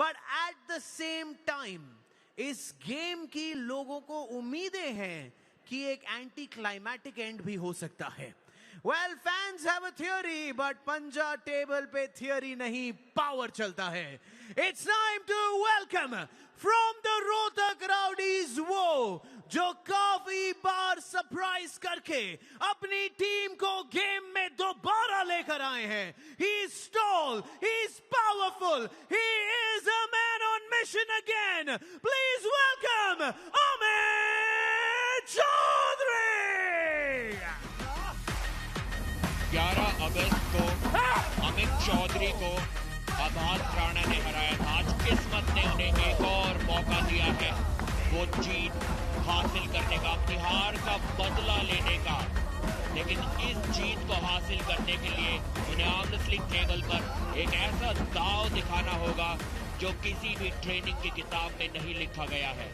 But at the same time इस game की लोगों को उम्मीदें हैं कि एक एंटी क्लाइमैटिक एंड भी हो सकता है. Well, fans have a theory, but पंजा टेबल पे थियरी नहीं, पावर चलता है. It's time to welcome from the Rohtak Rowdies वो जो काफी बार सरप्राइज करके अपनी टीम को गेम में दोबारा लेकर आए हैं. He's tall, he's powerful, he is a man on mission again. Please welcome Amit Chaudhary. 11 अगस्त को अमित चौधरी को आभास राणा ने हराया था. आज किस्मत ने उन्हें एक और मौका दिया है वो जीत हासिल करने का, अपनी हार का बदला लेने का. लेकिन इस जीत को हासिल करने के लिए उन्हें आर्म्स लिंक टेबल पर एक ऐसा दांव दिखाना होगा जो किसी भी ट्रेनिंग की किताब में नहीं लिखा गया है.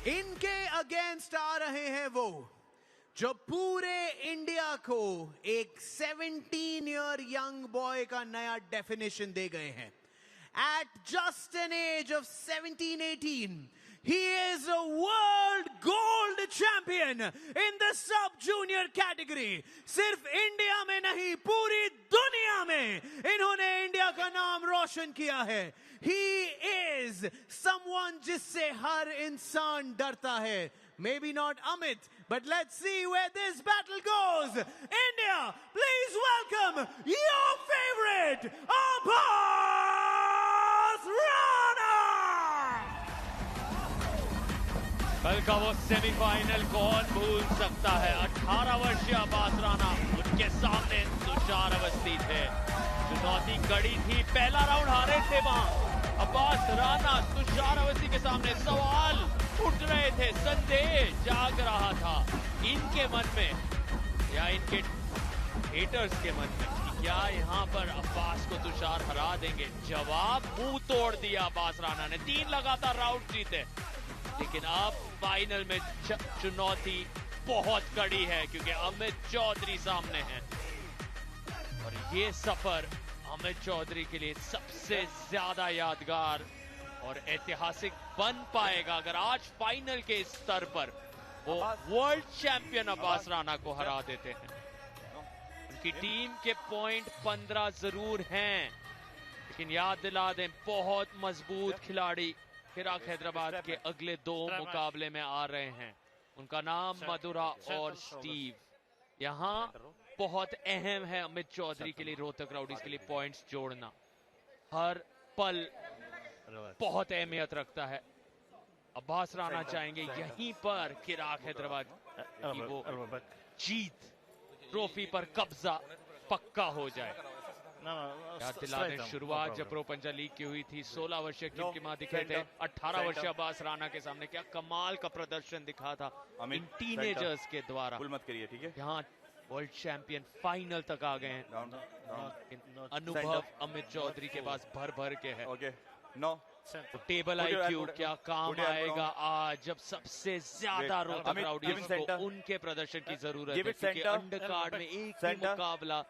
इनके अगेंस्ट आ रहे हैं वो जो पूरे इंडिया को एक 17 ईयर यंग बॉय का नया डेफिनेशन दे गए हैं. At just an age of 17-18, he is a world gold champion in the sub-junior category. सिर्फ इंडिया में नहीं, पूरी दुनिया में इन्होंने इंडिया का नाम रोशन किया है. He is someone जिससे हर इंसान डरता है. Maybe not Amit, but let's see where this battle goes. India, please welcome your favorite, Abbas Rana! कल का वो सेमीफाइनल कौन भूल सकता है. 18 वर्षीय अब्बास राना, उनके सामने तुषार अवस्थी थे. चुनौती कड़ी थी, पहला राउंड हारे थे वहां. अब्बास राना तुषार अवस्थी के सामने सवाल उठ रहे थे, संदेह जाग रहा था इनके मन में या इनके हेटर्स के मन में कि क्या यहाँ पर अब्बास को तुषार हरा देंगे. जवाब मुंह तोड़ दिया अब्बास राना ने. 3 लगातार राउंड जीते. लेकिन अब फाइनल में चुनौती बहुत कड़ी है क्योंकि अमित चौधरी सामने हैं और ये सफर अमित चौधरी के लिए सबसे ज्यादा यादगार और ऐतिहासिक बन पाएगा अगर आज फाइनल के स्तर पर वो वर्ल्ड चैंपियन अब्बास राना को हरा देते हैं. उनकी टीम के पॉइंट 15 जरूर हैं, लेकिन याद दिला दें बहुत मजबूत खिलाड़ी चिराग हैदराबाद के अगले 2 मुकाबले में आ रहे हैं. उनका नाम मधुरा और स्टीव. यहाँ बहुत अहम है अमित चौधरी के लिए, रोहतक राउडीज के लिए पॉइंट्स जोड़ना हर पल बहुत अहमियत रखता है. अब्बास राना चाहेंगे यहीं पर चिराग हैदराबाद की वो जीत, ट्रॉफी पर कब्जा पक्का हो जाए. याद दिला दें शुरुआत जब प्रो पंजा लीग की हुई थी 16 वर्षीय कीर्तिमान दिखे थे. 18 वर्षीय अब्बास राना के सामने क्या कमाल का प्रदर्शन दिखा था इन टीनेजर्स के द्वारा. मत करिए, ठीक है. यहाँ वर्ल्ड चैंपियन फाइनल तक आ गए हैं. अनुभव अमित चौधरी के पास भर भर के है. तो टेबल आईक्यू क्या काम आएगा आज जब सबसे ज्यादा रोहतक राउडीज को उनके प्रदर्शन की जरूरत है क्योंकि अंडर कार्ड में एक ही मुकाबला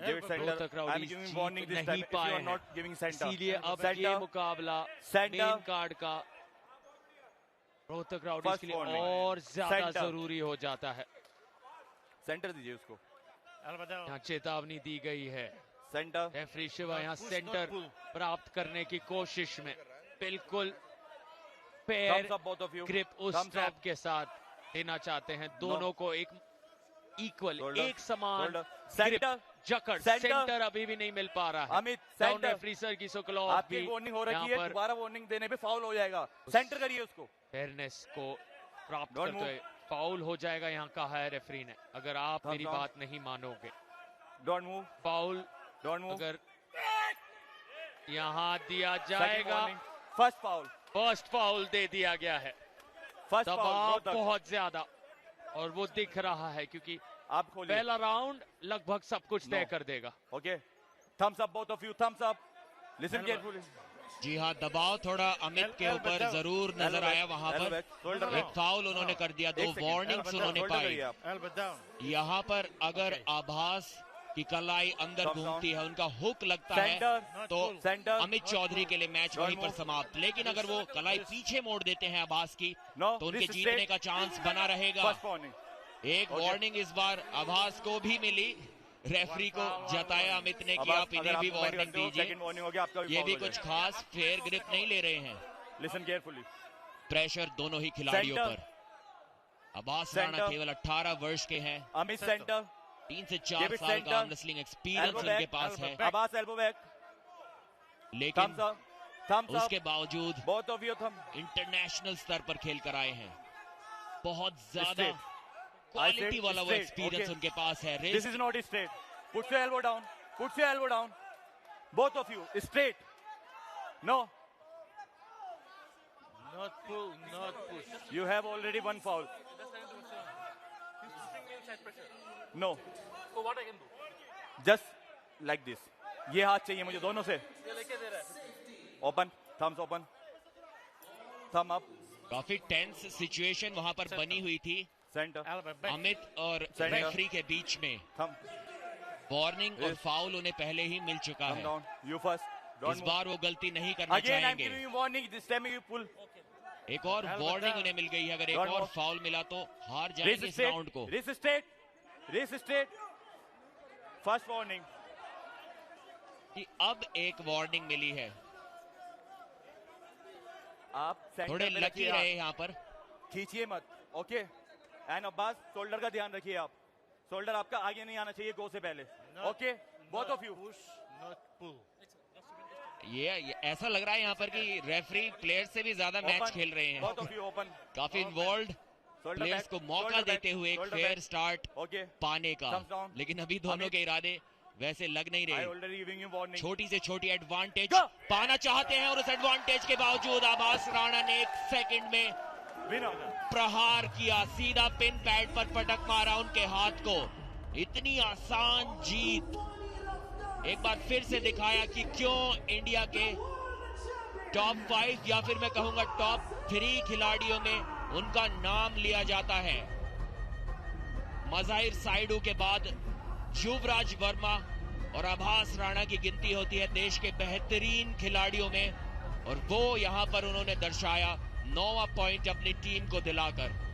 रोहतक राउडीज जीत नहीं पाए हैं. इसीलिए अब ये मुकाबला मेन कार्ड का रोहतक राउडीज के लिए और ज्यादा जरूरी हो जाता है. सेंटर दीजिए उसको. यहाँ चेतावनी दी गई है. सेंटर रेफरी शिवा यहाँ सेंटर प्राप्त करने की कोशिश में बिल्कुल पैर ग्रिप उस स्ट्रैप के साथ देना चाहते हैं. दोनों को एक इक्वल, एक समान ग्रिप, जकड़. सेंटर अभी भी नहीं मिल पा रहा है. अमित डाउन रेफरी सर की सुकलॉफ आपकी वार्निंग हो रही है, दोबारा वार्निंग देने पे फाउल हो जाएगा. सेंटर करिए उसको. फेयरनेस को प्राप्त करते हुए फाउल हो जाएगा यहाँ कहा है रेफरी ने, अगर आप मेरी बात नहीं मानोगे. Don't move. फाउल अगर यहाँ दिया जाएगा. फर्स्ट फाउल दे दिया गया है. दबाव बहुत ज्यादा और वो दिख रहा है क्योंकि आप पहला राउंड लगभग सब कुछ तय कर देगा. Okay, thumbs up both of you, thumbs up. Listen carefully. जी हाँ, दबाव थोड़ा अमित के ऊपर जरूर नजर आया. वहां पर एक फाउल उन्होंने कर दिया, 2 वार्निंग्स उन्होंने पाई. यहाँ पर अगर आभास कि कलाई अंदर Come घूमती है, उनका हुक लगता Center. है तो Center. अमित चौधरी के लिए मैच Don't वहीं पर move. समाप्त। लेकिन अगर वो कलाई पीछे मोड़ देते हैं अब्बास की No, तो उनके this is जीतने straight. का चांस बना रहेगा। First warning. एक Okay. वार्निंग इस बार अब्बास को भी मिली, रेफरी को जताया अमित ने कि अब आप इन्हें भी वार्निंग दीजिए। सेकंड वार्निंग हो गया आपका ये भी कुछ खास फेयर ग्रिप नहीं ले रहे हैं। Listen carefully. प्रेशर दोनों ही खिलाड़ियों Center. पर। अब्बास राणा Center. केवल 18 वर्ष के हैं, अमित सेंटर। 3 से 4 Give it साल का center. रेसलिंग एक्सपीरियंस Elbow उनके back. पास है, अब्बास एल्बो बैक। लेकिन थम्स अप। थम्स उसके अप। बावजूद बोथ ऑफ यू थम। इंटरनेशनल स्तर पर खेल कर आए हैं। बहुत ज्यादा Straight. क्वालिटी said वाला वो straight. Experience Okay. उनके पास है। This is not straight. Put your elbow down. Put your elbow down. Both of you straight. No. Not pull, not push. You have already one foul. No. So what I can do? Just like this. ये हाथ चाहिए मुझे दोनों से. ये लेके दे रहा है. Open. Thumbs open. Thumb up. काफी टेंस सिचुएशन वहां पर बनी हुई थी Center. Elbow back. अमित और Center. रेफरी के बीच में। Thumb. वार्निंग और Yes. फाउल उन्हें पहले ही मिल चुका Come है। down. You first. Don't इस move. बार वो गलती नहीं करना Again I'm चाहेंगे। giving you warning. This time you pull. एक और वार्निंग उन्हें मिल गई है, अगर एक Don't और move. फाउल मिला तो हार Raise जाएंगे इस राउंड straight. को। Raise straight. Raise straight. First warning. कि अब एक वार्निंग मिली है। आप सेंटर थोड़े में लकी रखिए रहे आप. यहाँ पर। खींचिए मत. ओके. एंड अब्बास शोल्डर का ध्यान रखिए आप. शोल्डर आपका आगे नहीं आना चाहिए गो से पहले. Okay. Both of you. Push, not pull. ये ऐसा लग रहा है यहाँ पर कि रेफरी प्लेयर से भी ज्यादा मैच खेल रहे हैं। Both of you open. काफी इन्वॉल्व प्लेयर्स को मौका देते हुए एक फेयर स्टार्ट ओके. पाने का, Thumbs down. लेकिन अभी दोनों अमित. के इरादे वैसे लग नहीं आई रहे। Already giving you warning. छोटी से छोटी एडवांटेज Go! पाना चाहते हैं और उस एडवांटेज के बावजूद अब्बास राणा ने एक सेकंड में विनर. प्रहार किया, सीधा पिन पैड पर पटक मारा उनके हाथ को। इतनी आसान जीत एक बार फिर से दिखाया कि क्यों इंडिया के टॉप 5 या फिर मैं कहूंगा टॉप 3 खिलाड़ियों में उनका नाम लिया जाता है। मज़ाहिर साइडू के बाद युवराज वर्मा और अब्बास राणा की गिनती होती है देश के बेहतरीन खिलाड़ियों में, और वो यहां पर उन्होंने दर्शाया 9वां पॉइंट अपनी टीम को दिलाकर।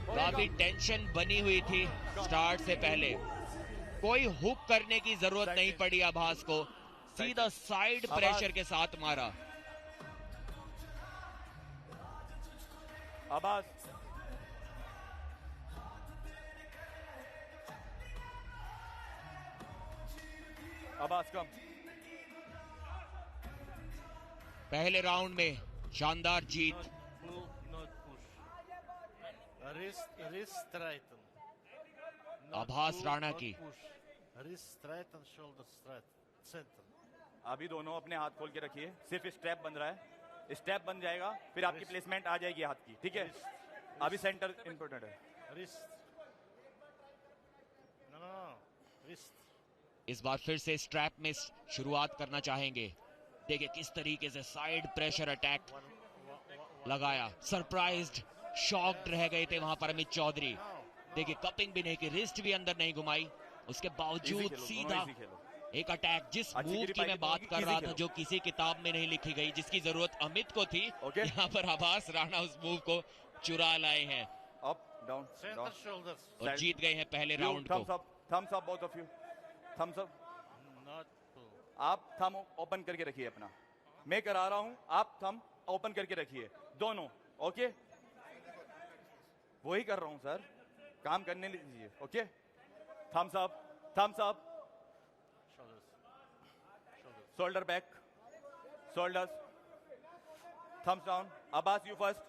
काफी टेंशन बनी हुई थी स्टार्ट से पहले, कोई हुक करने की जरूरत नहीं पड़ी अब्बास को, सीधा साइड प्रेशर के साथ मारा। अब्बास. अब्बास कम. पहले राउंड में शानदार जीत। Not pull, not push. Wrist straighten. Not आभास pull, राणा not की। push. Wrist straighten, shoulder straight. Center. अभी दोनों अपने हाथ खोल के रखिए. सिर्फ स्टेप बन रहा है. स्टेप बन जाएगा फिर आपकी प्लेसमेंट आ जाएगी हाथ की. ठीक है. अभी सेंटर इंपॉर्टेंट है. Wrist. No. Wrist. इस बार फिर से स्ट्रैप में शुरुआत करना चाहेंगे। देखिए किस तरीके से साइड प्रेशर अटैक लगाया। सरप्राइज्ड, शॉक्ड रह गए थे वहां पर अमित चौधरी। देखिए कपिंग भी नहीं की, रिस्ट भी अंदर नहीं घुमाई, उसके बावजूद सीधा एक अटैक। जिस मूव की मैं बात कर रहा था जो किसी किताब में नहीं लिखी गई, जिसकी जरूरत अमित को थी, यहाँ पर अब्बास राणा उस मूव को चुरा लाए हैं अप डाउन Center shoulders. और जीत गए हैं पहले राउंड को। Thumbs up both of you. Thumbs up. Not pull. आप थम ओपन करके रखिए अपना. मैं करा रहा हूं, आप थम ओपन करके रखिए दोनों. ओके. वही कर रहा हूं सर, काम करने लीजिए. Okay. Thumbs up. Thumbs up. Shoulders. Shoulders. Shoulder back. Shoulders. Thumbs down. अब्बास you first.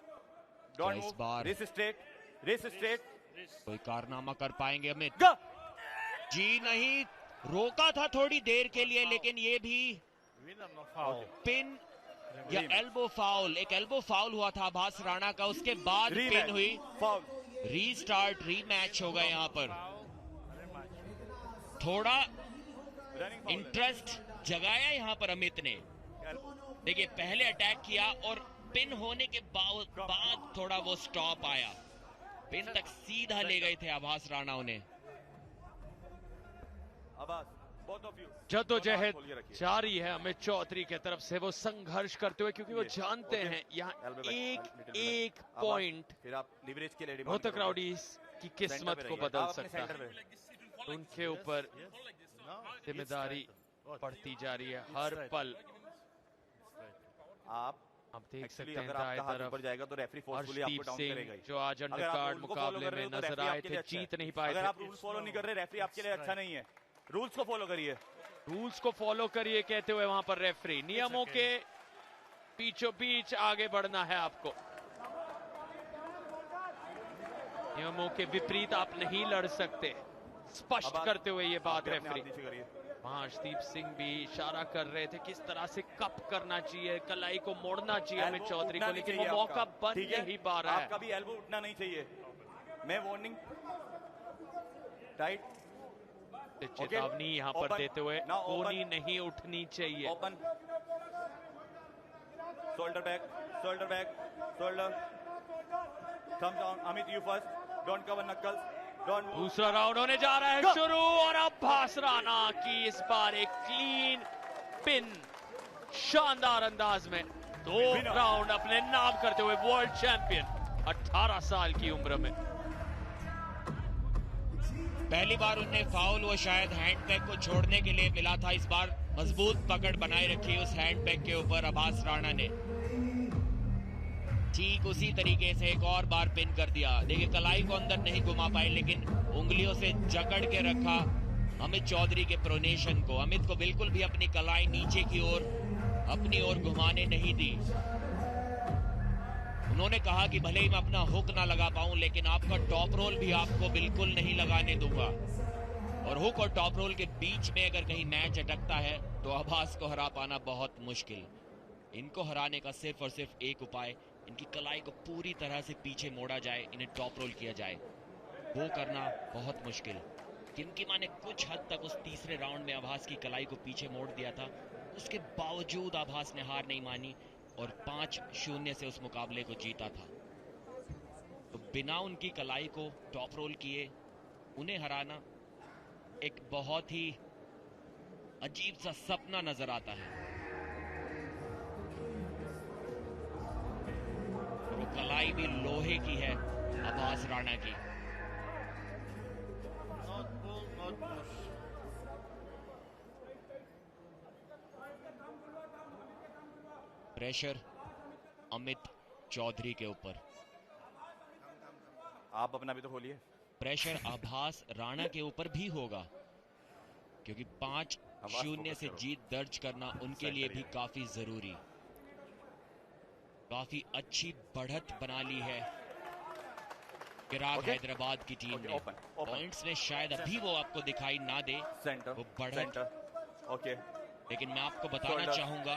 Don't is move. बार- wrist straight. Wrist straight. Wrist. कोई कारनामा कर पाएंगे अमित? गो. जी नहीं, रोका था थोड़ी देर के लिए, लेकिन ये भी Winner, no foul. पिन या एल्बो फाउल, एक एल्बो फाउल हुआ था अब्बास राणा का, उसके बाद पिन हुई। फाउल. रीस्टार्ट, रीमैच होगा यहाँ पर। Foul. Rematch. थोड़ा रनिंग फाउल. इंटरेस्ट जगाया यहाँ पर अमित ने। देखिए पहले अटैक किया और पिन होने के बाद थोड़ा वो स्टॉप आया, पिन तक सीधा ले गए थे आभास राणा उन्हें। जद्दोजहद जारी है अमित चौधरी की तरफ से, वो संघर्ष करते हुए, क्योंकि वो जानते हैं यहाँ एक पॉइंट रोहतक राउडीज की किस्मत को बदल सकता है। उनके ऊपर जिम्मेदारी बढ़ती जा रही है हर पल। आप देख सकते हैं दाएं तरफ जाएगा तो रेफरी हर्षदीप सिंह जो आज अंडरकार्ड मुकाबले में नजर आए थे, जीत नहीं पाए थे। आप रूल्स फॉलो नहीं कर रहे, रेफरी आपके लिए अच्छा नहीं है। रूल्स को फॉलो करिए, रूल्स को फॉलो करिए कहते हुए वहां पर रेफरी, नियमों के बीचों बीच आगे बढ़ना है आपको। नियमों के विपरीत आप नहीं लड़ सकते, स्पष्ट करते हुए ये बात रेफरी। वहां हर्षदीप सिंह भी इशारा कर रहे थे किस तरह से कप करना चाहिए, कलाई को मोड़ना चाहिए अमित चौधरी को, लेकिन वो मौका बन नहीं पा रहा है। आपका भी एल्बो उठना नहीं चाहिए। मैं वार्निंग टाइट चेतावनी यहाँ पर देते हुए कोनी नहीं उठनी चाहिए। Open, shoulder back, shoulder back, shoulder, thumbs down. Amit you first, don't cover knuckles. दूसरा राउंड होने जा रहा है शुरू, और आभास राणा की इस बार एक क्लीन पिन, शानदार अंदाज में 2 राउंड अपने नाम करते हुए वर्ल्ड चैंपियन 18 साल की उम्र में। पहली बार उन्हें फाउल वो शायद हैंडबैग को छोड़ने के लिए मिला था, इस बार मजबूत पकड़ बनाए रखी उस हैंडबैग के ऊपर आभास राणा ने। ठीक उसी तरीके से एक और बार पिन कर दिया। देखिए कलाई को अंदर नहीं घुमा पाए, लेकिन उंगलियों से जकड़ के रखा अमित चौधरी के प्रोनेशन को। अमित को बिल्कुल भी अपनी कलाई नीचे की ओर अपनी ओर घुमाने नहीं दी। उन्होंने कहा कि भले ही मैं अपना हुक ना लगा पाऊं, लेकिन आपका टॉप रोल भी आपको बिल्कुल नहीं लगाने दूंगा। और हुक और टॉप रोल के बीच में अगर कहीं मैच अटकता है तो आभास को हरा पाना बहुत मुश्किल। इनको हराने का सिर्फ और सिर्फ एक उपाय, इनकी कलाई को पूरी तरह से पीछे मोड़ा जाए, इन्हें टॉप रोल किया जाए। वो करना बहुत मुश्किल। किमकिमा ने कुछ हद तक उस तीसरे राउंड में आभास की कलाई को पीछे मोड़ दिया था, उसके बावजूद आभास ने हार नहीं मानी और 5-0 से उस मुकाबले को जीता था। तो बिना उनकी कलाई को टॉप रोल किए उन्हें हराना एक बहुत ही अजीब सा सपना नजर आता है। वो कलाई भी लोहे की है आभास राणा की। Not pull, not push. Pressure Amit Chaudhary के ऊपर, आप अपना भी तो खोलिए। प्रेशर आभास राणा के ऊपर भी होगा, क्योंकि 5-0 से जीत दर्ज करना उनके लिए भी काफी जरूरी। काफी अच्छी बढ़त बना ली है चिराग हैदराबाद की टीम ने। पॉइंट्स में शायद अभी वो आपको दिखाई ना दे वो बढ़त, ओके, लेकिन मैं आपको बताना चाहूंगा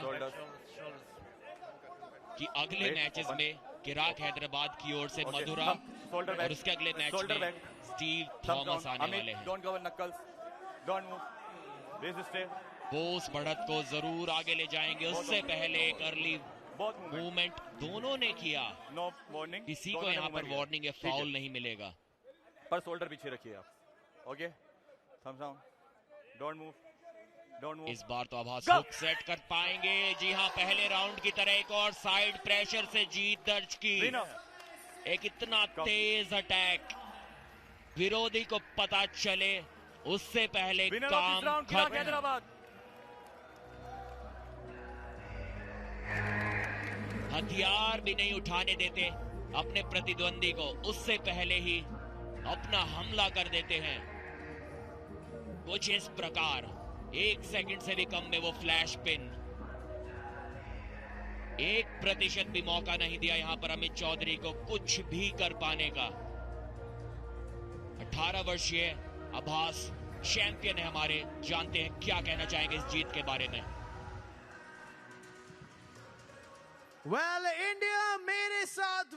कि अगले मैचेस में चिराग हैदराबाद की ओर से मधुरा और उसके अगले मैच में स्टीव थॉमस आने वाले हैं। वो उस बढ़त को जरूर आगे ले जाएंगे। उससे पहले एक अर्ली मूवमेंट दोनों ने किया। नो वार्निंग, किसी को यहाँ पर वार्निंग या फाउल नहीं मिलेगा। पर शोल्डर पीछे रखिए आप। Okay, thumbs down, don't move, don't move. इस बार तो आभास हुक सेट कर पाएंगे। जी हाँ, पहले राउंड की तरह एक और साइड प्रेशर से जीत दर्ज की। एक इतना तेज अटैक विरोधी को पता चले उससे पहले काम खत्म। हथियार भी नहीं उठाने देते अपने प्रतिद्वंदी को, उससे पहले ही अपना हमला कर देते हैं। कुछ इस प्रकार 1 सेकंड से भी कम में वो फ्लैश पिन। 1% भी मौका नहीं दिया यहां पर अमित चौधरी को कुछ भी कर पाने का। 18 वर्षीय आभास चैंपियन है हमारे। जानते हैं क्या कहना चाहेंगे इस जीत के बारे में। वेल इंडिया मेरे साथ